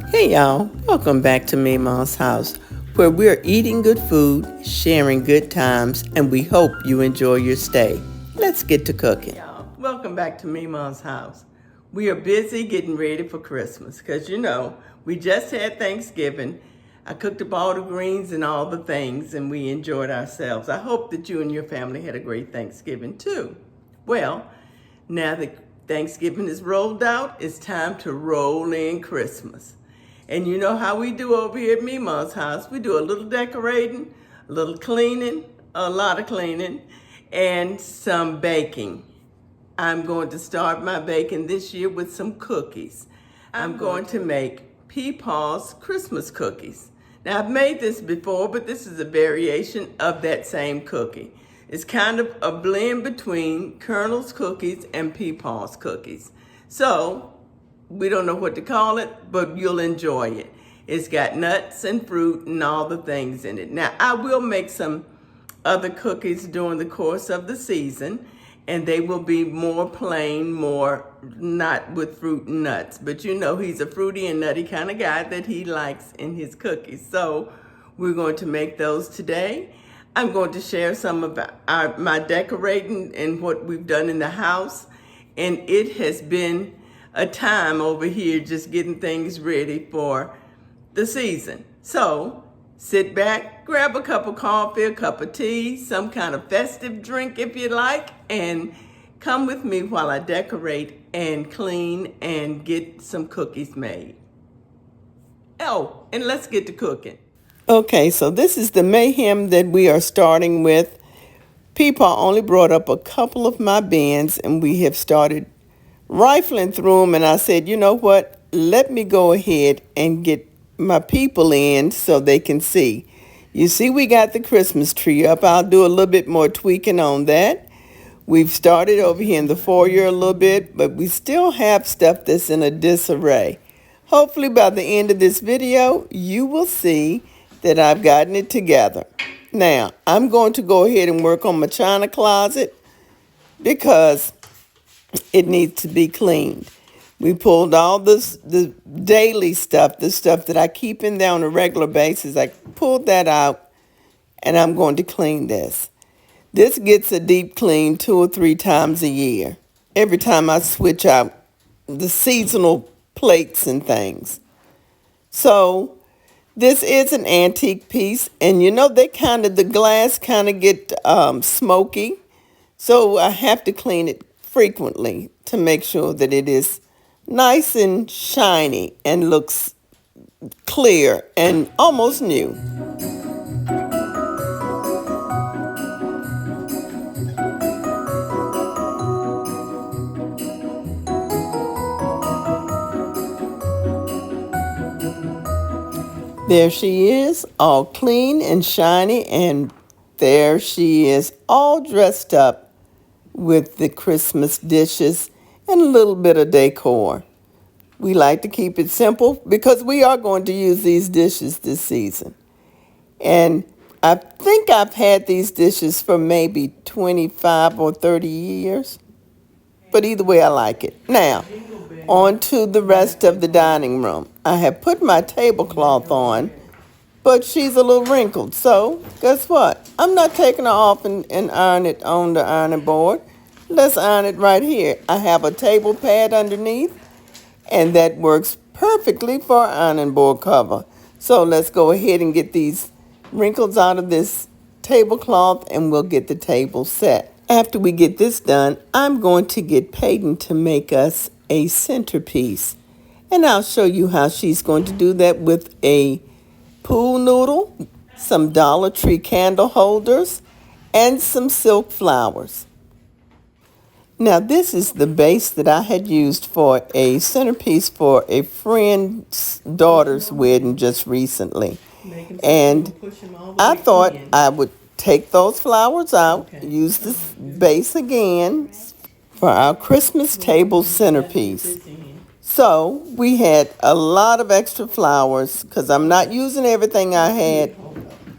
Hey y'all, welcome back to Mima's house, where we're eating good food, sharing good times, and we hope you enjoy your stay. Let's get to cooking. Y'all, welcome back to Mima's house. We are busy getting ready for Christmas, because we just had Thanksgiving. I cooked up all the greens and all the things, and we enjoyed ourselves. I hope that you and your family had a great Thanksgiving too. Well, now that Thanksgiving is rolled out, it's time to roll in Christmas. And you know how we do over here at Mima's house. We do a little decorating, a little cleaning, a lot of cleaning, and some baking. I'm going to start my baking this year with some cookies. I'm going to make Peepaw's Christmas cookies. Now, I've made this before, but this is a variation of that same cookie. It's kind of a blend between Colonel's cookies and Peepaw's cookies. So, we don't know what to call it, but you'll enjoy it. It's got nuts and fruit and all the things in it. Now, I will make some other cookies during the course of the season, and they will be more plain, more not with fruit and nuts. But he's a fruity and nutty kind of guy that he likes in his cookies. So we're going to make those today. I'm going to share some of my decorating and what we've done in the house. And it has been a time over here just getting things ready for the season. So sit back, grab a cup of coffee, a cup of tea, some kind of festive drink if you like, and come with me while I decorate and clean and get some cookies made. Oh, and let's get to cooking. Okay, so this is the mayhem that we are starting with. Peepaw only brought up a couple of my bins, and we have started rifling through them, and I said, you know what, let me go ahead and get my people in so they can see. You see, we got the Christmas tree up. I'll do a little bit more tweaking on that. We've started over here in the foyer a little bit, but we still have stuff that's in a disarray. Hopefully by the end of this video, you will see that I've gotten it together. Now, I'm going to go ahead and work on my china closet because it needs to be cleaned. We pulled all the daily stuff, the stuff that I keep in there on a regular basis. I pulled that out, and I'm going to clean this. This gets a deep clean 2 or 3 times a year, every time I switch out the seasonal plates and things. So this is an antique piece, and the glass kind of get smoky, so I have to clean it frequently to make sure that it is nice and shiny and looks clear and almost new. There she is, all clean and shiny, and there she is, all dressed up with the Christmas dishes and a little bit of decor. We like to keep it simple because we are going to use these dishes this season. And I think I've had these dishes for maybe 25 or 30 years. But either way, I like it. Now, on to the rest of the dining room. I have put my tablecloth on, but she's a little wrinkled. So, guess what? I'm not taking her off and iron it on the ironing board. Let's iron it right here. I have a table pad underneath, and that works perfectly for an ironing board cover. So let's go ahead and get these wrinkles out of this tablecloth, and we'll get the table set. After we get this done, I'm going to get Peyton to make us a centerpiece. And I'll show you how she's going to do that with a pool noodle, some Dollar Tree candle holders, and some silk flowers. Now, this is the base that I had used for a centerpiece for a friend's daughter's wedding just recently. And I thought I would take those flowers out, use this base again for our Christmas table centerpiece. So we had a lot of extra flowers because I'm not using everything I had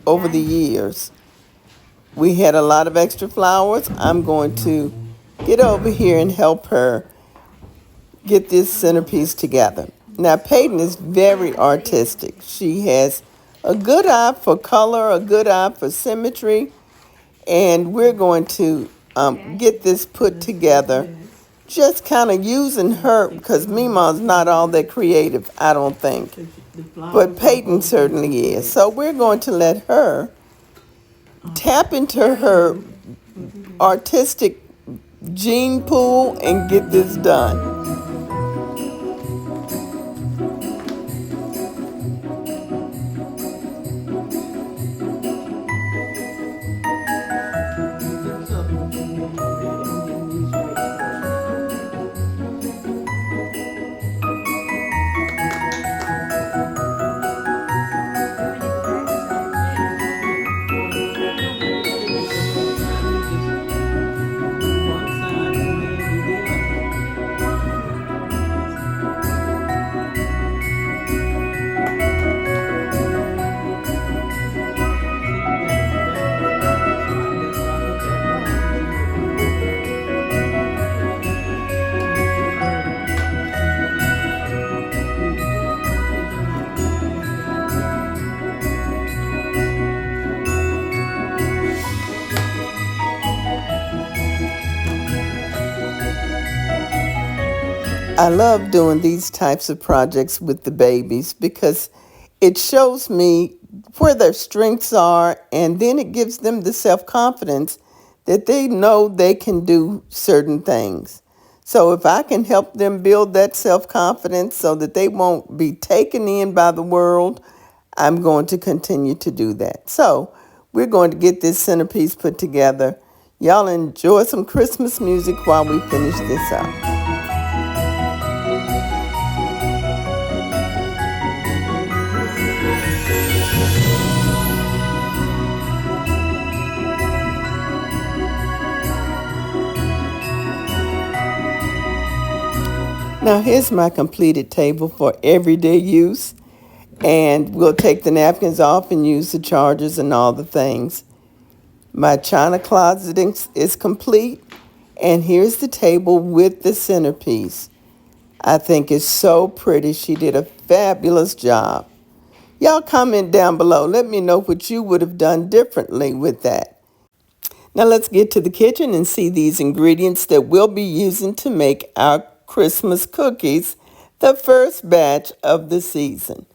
over the years. We had a lot of extra flowers. I'm going to get over here and help her get this centerpiece together. Now, Peyton is very artistic. She has a good eye for color, a good eye for symmetry, and we're going to get this put together. Just kind of using her, because Mima's not all that creative, I don't think. But Peyton certainly is. So we're going to let her tap into her artistic gene pool and get this done. I love doing these types of projects with the babies because it shows me where their strengths are, and then it gives them the self-confidence that they know they can do certain things. So if I can help them build that self-confidence so that they won't be taken in by the world, I'm going to continue to do that. So we're going to get this centerpiece put together. Y'all enjoy some Christmas music while we finish this up. Now here's my completed table for everyday use, and we'll take the napkins off and use the chargers and all the things. My china closet is complete, and here's the table with the centerpiece. I think it's so pretty. She did a fabulous job. Y'all comment down below. Let me know what you would have done differently with that. Now let's get to the kitchen and see these ingredients that we'll be using to make our Christmas cookies, the first batch of the season.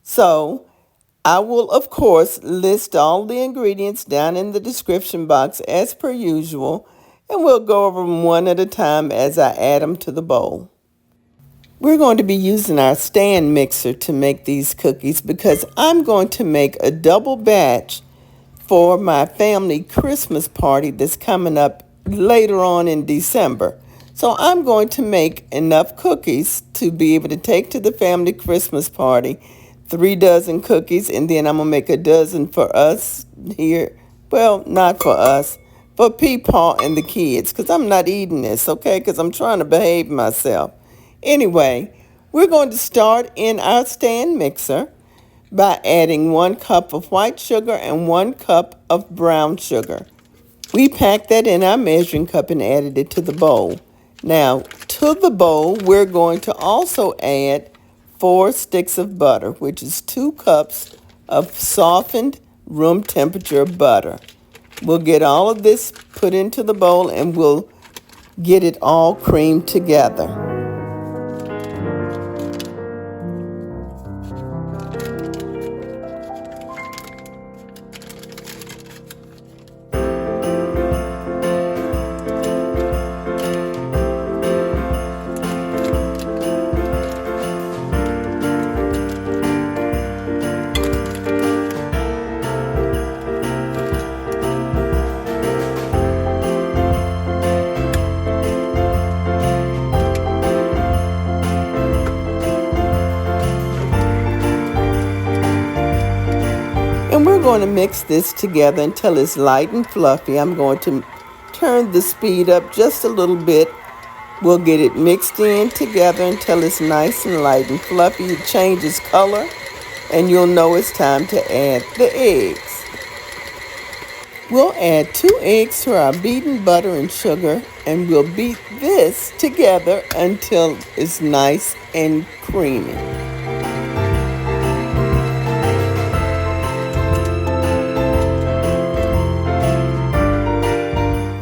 So I will, of course, list all the ingredients down in the description box as per usual, and we'll go over them one at a time as I add them to the bowl. We're going to be using our stand mixer to make these cookies because I'm going to make a double batch for my family Christmas party that's coming up later on in December. So I'm going to make enough cookies to be able to take to the family Christmas party, 3 dozen cookies, and then I'm going to make a dozen for us here. Well, not for us, for Peepaw and the kids, because I'm not eating this, okay, because I'm trying to behave myself. Anyway, we're going to start in our stand mixer by adding 1 cup of white sugar and 1 cup of brown sugar. We packed that in our measuring cup and added it to the bowl. Now, to the bowl, we're going to also add 4 sticks of butter, which is 2 cups of softened room temperature butter. We'll get all of this put into the bowl and we'll get it all creamed together. And we're going to mix this together until it's light and fluffy. I'm going to turn the speed up just a little bit. We'll get it mixed in together until it's nice and light and fluffy. It changes color, and you'll know it's time to add the eggs. We'll add 2 eggs to our beaten butter and sugar, and we'll beat this together until it's nice and creamy.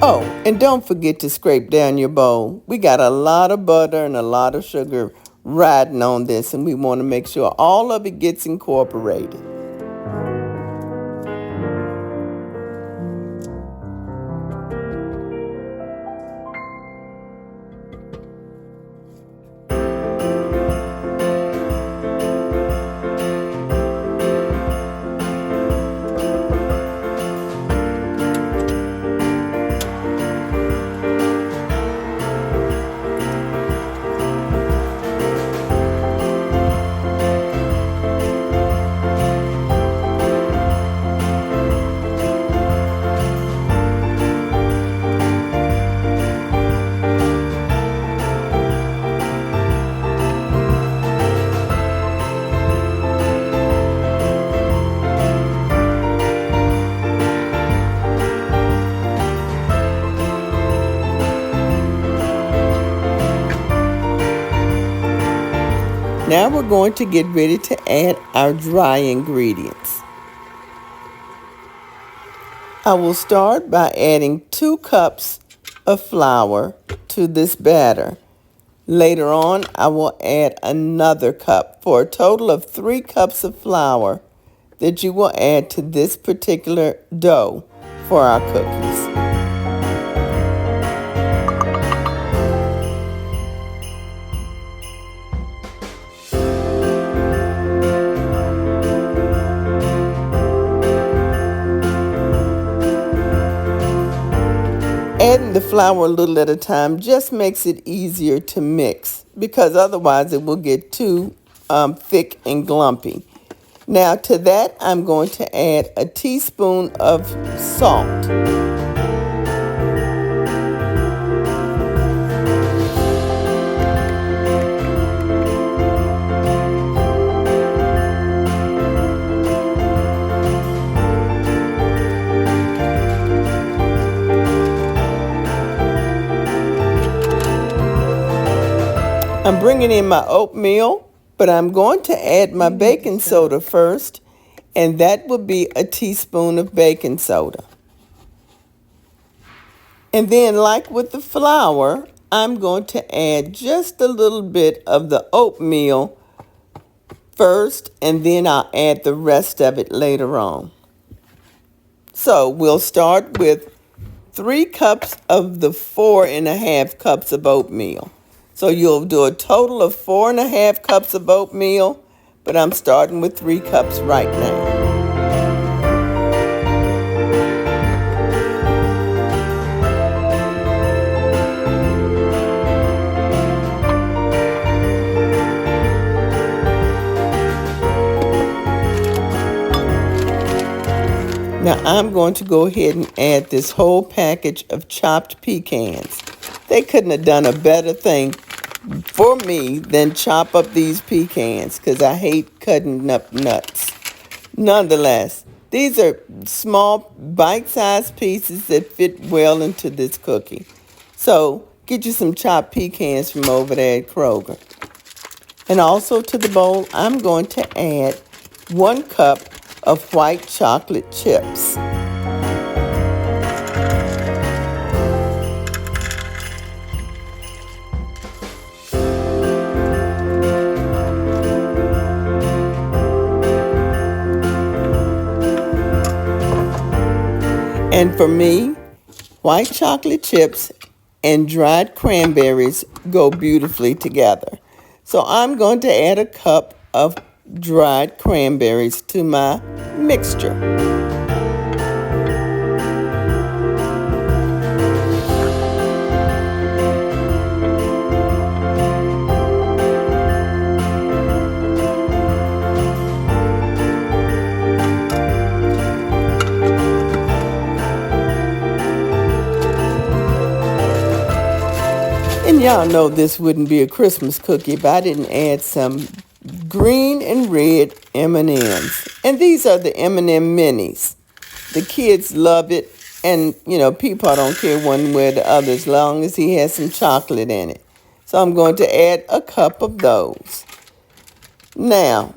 Oh, and don't forget to scrape down your bowl. We got a lot of butter and a lot of sugar riding on this, and we want to make sure all of it gets incorporated. Now we're going to get ready to add our dry ingredients. I will start by adding 2 cups of flour to this batter. Later on, I will add another cup for a total of 3 cups of flour that you will add to this particular dough for our cookies. Adding the flour a little at a time just makes it easier to mix, because otherwise it will get too thick and glumpy. Now to that, I'm going to add a teaspoon of salt. I'm bringing in my oatmeal, but I'm going to add my baking soda first, and that will be a teaspoon of baking soda. And then, like with the flour, I'm going to add just a little bit of the oatmeal first, and then I'll add the rest of it later on. So we'll start with 3 cups of the 4.5 cups of oatmeal. So you'll do a total of 4.5 cups of oatmeal, but I'm starting with 3 cups right now. Now I'm going to go ahead and add this whole package of chopped pecans. They couldn't have done a better thing for me than chop up these pecans, because I hate cutting up nuts. Nonetheless, these are small bite-sized pieces that fit well into this cookie. So get you some chopped pecans from over there at Kroger. And also to the bowl, I'm going to add 1 cup of white chocolate chips. And for me, white chocolate chips and dried cranberries go beautifully together. So I'm going to add a cup of dried cranberries to my mixture. And y'all know this wouldn't be a Christmas cookie if I didn't add some green and red M&Ms. And these are the M&M Minis. The kids love it. And, Peapod don't care one way or the other as long as he has some chocolate in it. So I'm going to add a cup of those. Now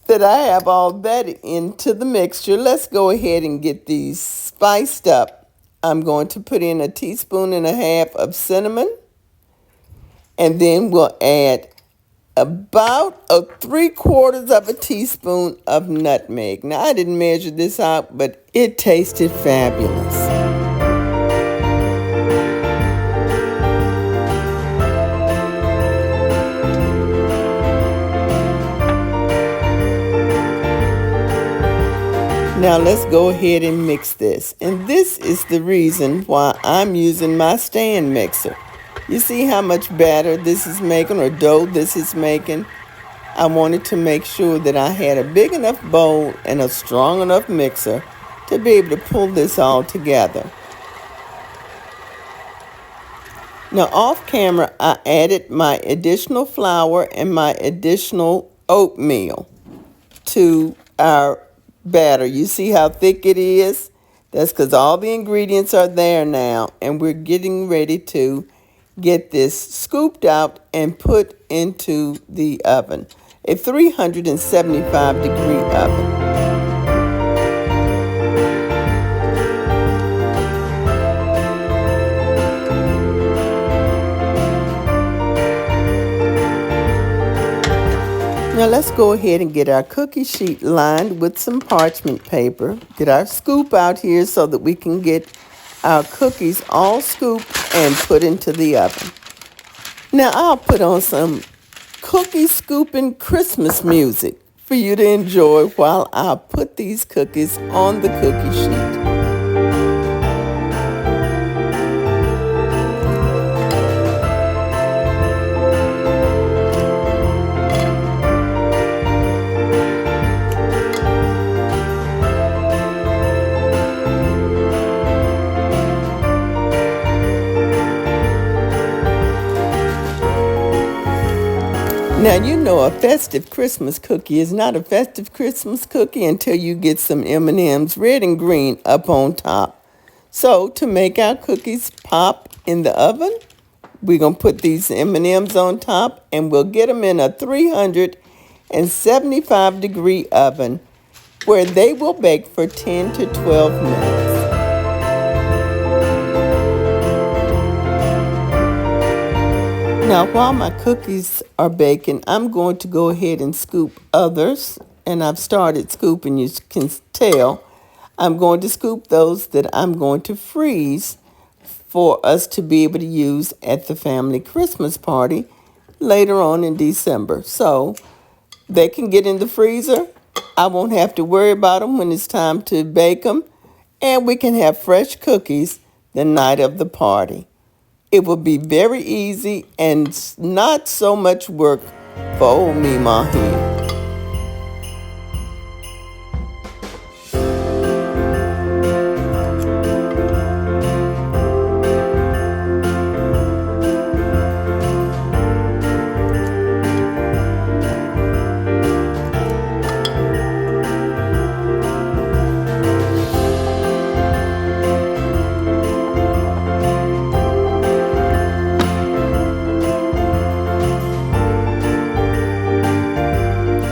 that I have all that into the mixture, let's go ahead and get these spiced up. I'm going to put in 1.5 teaspoons of cinnamon, and then we'll add about 3/4 teaspoon of nutmeg. Now, I didn't measure this out, but it tasted fabulous. Now let's go ahead and mix this. And this is the reason why I'm using my stand mixer. You see how much batter this is making, or dough this is making? I wanted to make sure that I had a big enough bowl and a strong enough mixer to be able to pull this all together. Now off camera, I added my additional flour and my additional oatmeal to our batter. You see how thick it is? That's because all the ingredients are there now, and we're getting ready to get this scooped out and put into the oven, a 375-degree oven. Now let's go ahead and get our cookie sheet lined with some parchment paper. Get our scoop out here so that we can get our cookies all scooped and put into the oven. Now I'll put on some cookie scooping Christmas music for you to enjoy while I put these cookies on the cookie sheet. Now, a festive Christmas cookie is not a festive Christmas cookie until you get some M&Ms, red and green, up on top. So, to make our cookies pop in the oven, we're going to put these M&Ms on top, and we'll get them in a 375-degree oven where they will bake for 10 to 12 minutes. Now, while my cookies are baking, I'm going to go ahead and scoop others. And I've started scooping, you can tell. I'm going to scoop those that I'm going to freeze for us to be able to use at the family Christmas party later on in December. So they can get in the freezer. I won't have to worry about them when it's time to bake them. And we can have fresh cookies the night of the party. It will be very easy and not so much work for old Meemaw here.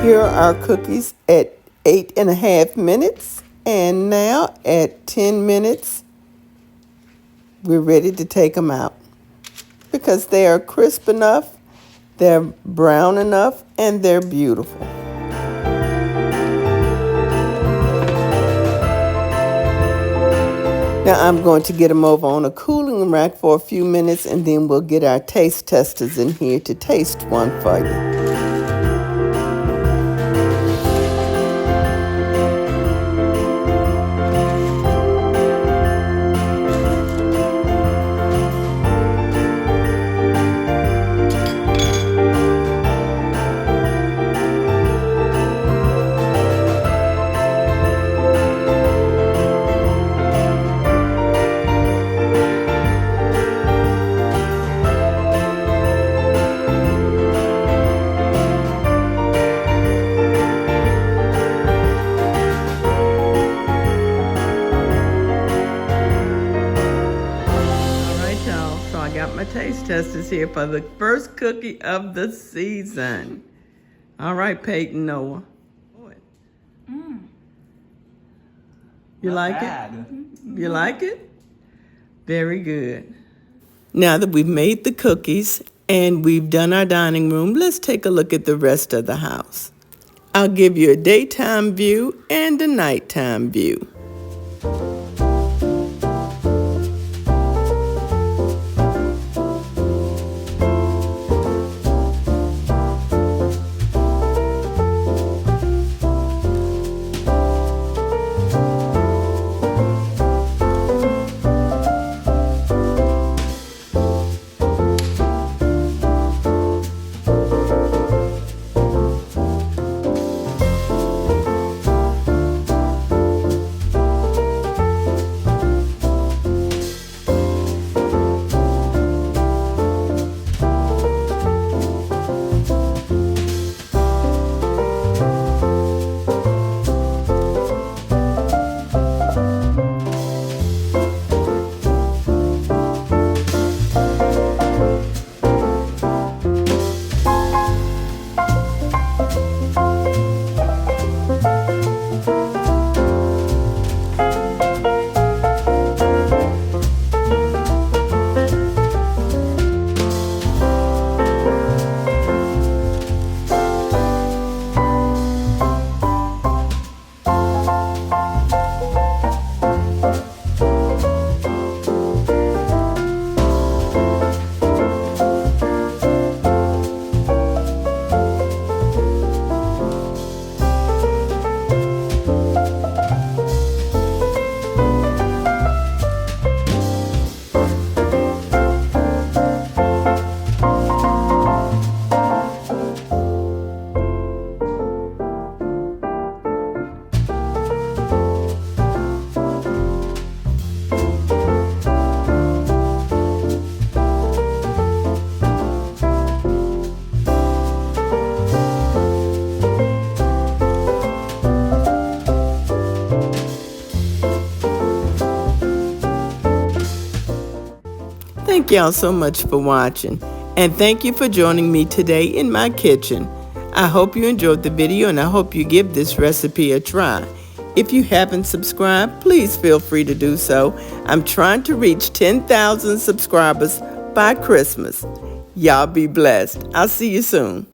Here are our cookies at 8.5 minutes, and now at 10 minutes, we're ready to take them out because they are crisp enough, they're brown enough, and they're beautiful. Now I'm going to get them over on a cooling rack for a few minutes, and then we'll get our taste testers in here to taste one for you. taste test is here for the first cookie of the season. All right, Peyton, Noah. You like it? You like it? Very good. Now that we've made the cookies and we've done our dining room, let's take a look at the rest of the house. I'll give you a daytime view and a nighttime view. Thank y'all so much for watching, and thank you for joining me today in my kitchen. I hope you enjoyed the video, and I hope you give this recipe a try. If you haven't subscribed, please feel free to do so. I'm trying to reach 10,000 subscribers by Christmas. Y'all be blessed. I'll see you soon.